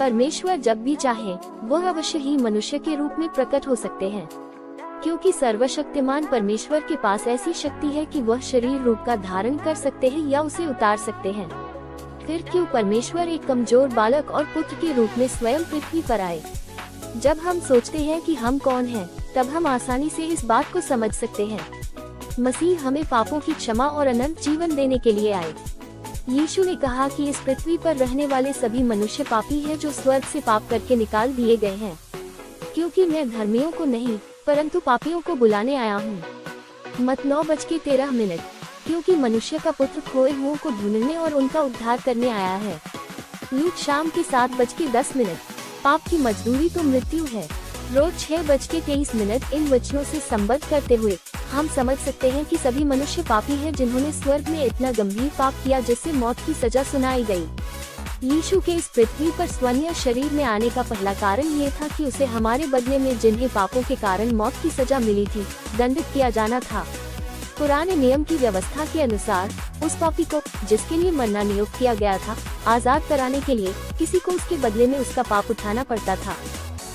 परमेश्वर जब भी चाहे वह अवश्य ही मनुष्य के रूप में प्रकट हो सकते हैं, क्योंकि सर्वशक्तिमान परमेश्वर के पास ऐसी शक्ति है कि वह शरीर रूप का धारण कर सकते हैं या उसे उतार सकते हैं। फिर क्यों परमेश्वर एक कमजोर बालक और पुत्र के रूप में स्वयं पृथ्वी पर आए? जब हम सोचते हैं कि हम कौन हैं, तब हम आसानी से इस बात को समझ सकते हैं। मसीह हमें पापों की क्षमा और अनंत जीवन देने के लिए आए। यीशु ने कहा कि इस पृथ्वी पर रहने वाले सभी मनुष्य पापी हैं जो स्वर्ग से पाप करके निकाल दिए गए हैं, क्योंकि मैं धर्मियों को नहीं परंतु पापियों को बुलाने आया हूँ। मत्ती 9:13, क्योंकि मनुष्य का पुत्र खोए हुओं को ढूंढने और उनका उद्धार करने आया है। लूक शाम के 7:10, पाप की मजदूरी तो मृत्यु है। रोज 6:23। इन वचनों से संबद्ध करते हुए हम समझ सकते हैं कि सभी मनुष्य पापी हैं जिन्होंने स्वर्ग में इतना गंभीर पाप किया जिससे मौत की सजा सुनाई गई। यीशु के इस पृथ्वी पर स्वयं शरीर में आने का पहला कारण ये था कि उसे हमारे बदले में जिन्हें पापों के कारण मौत की सजा मिली थी, दंडित किया जाना था। पुराने नियम की व्यवस्था के अनुसार उस पापी को, जिसके लिए मरना नियुक्त किया गया था, आजाद कराने के लिए किसी को उसके बदले में उसका पाप उठाना पड़ता था।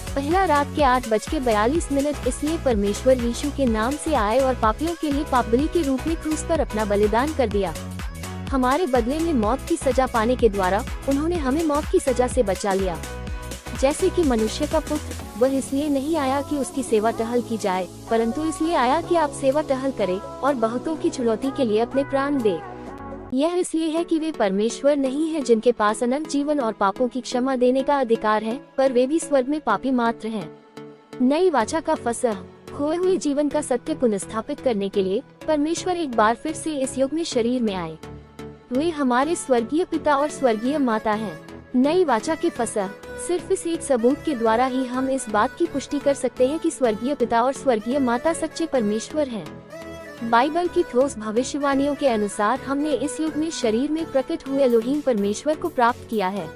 पहला रात के 8:42। इसलिए परमेश्वर यीशु के नाम से आए और पापियों के लिए पापबलि के रूप में क्रूस पर अपना बलिदान कर दिया। हमारे बदले में मौत की सजा पाने के द्वारा उन्होंने हमें मौत की सजा से बचा लिया। जैसे कि मनुष्य का पुत्र, वह इसलिए नहीं आया कि उसकी सेवा टहल की जाए, परंतु इसलिए आया कि आप सेवा टहल करें और बहुतों की छुड़ौती के लिए अपने प्राण दे। यह इसलिए है कि वे परमेश्वर नहीं है जिनके पास अनंत जीवन और पापों की क्षमा देने का अधिकार है, पर वे भी स्वर्ग में पापी मात्र हैं। नई वाचा का फसह, खोए हुए जीवन का सत्य पुनर्स्थापित करने के लिए परमेश्वर एक बार फिर से इस युग में शरीर में आए। वे हमारे स्वर्गीय पिता और स्वर्गीय माता हैं। नई वाचा के फसह, सिर्फ इस एक सबूत के द्वारा ही हम इस बात की पुष्टि कर सकते हैं कि स्वर्गीय पिता और स्वर्गीय माता सच्चे परमेश्वर हैं। बाइबल की ठोस भविष्यवाणियों के अनुसार हमने इस युग में शरीर में प्रकट हुए एलोहीम परमेश्वर को प्राप्त किया है।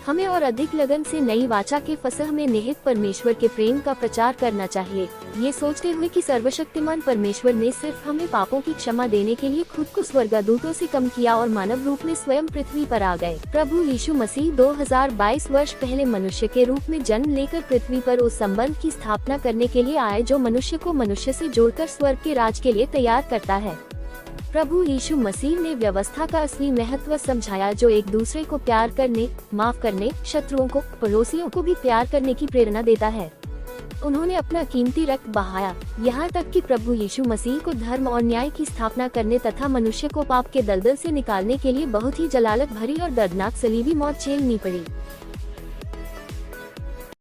हमें और अधिक लगन से नई वाचा के फसह में निहित परमेश्वर के प्रेम का प्रचार करना चाहिए, ये सोचते हुए कि सर्वशक्तिमान परमेश्वर ने सिर्फ हमें पापों की क्षमा देने के लिए खुद को स्वर्गदूतों से कम किया और मानव रूप में स्वयं पृथ्वी पर आ गए। प्रभु यीशु मसीह 2022 वर्ष पहले मनुष्य के रूप में जन्म लेकर पृथ्वी पर उस संबंध की स्थापना करने के लिए आए जो मनुष्य को मनुष्य से जोड़कर स्वर्ग के राज के लिए तैयार करता है। प्रभु यीशु मसीह ने व्यवस्था का असली महत्व समझाया, जो एक दूसरे को प्यार करने, माफ करने, शत्रुओं को, पड़ोसियों को भी प्यार करने की प्रेरणा देता है। उन्होंने अपना कीमती रक्त बहाया, यहाँ तक कि प्रभु यीशु मसीह को धर्म और न्याय की स्थापना करने तथा मनुष्य को पाप के दलदल से निकालने के लिए बहुत ही जलालत भरी और दर्दनाक सलीबी मौत झेलनी पड़ी।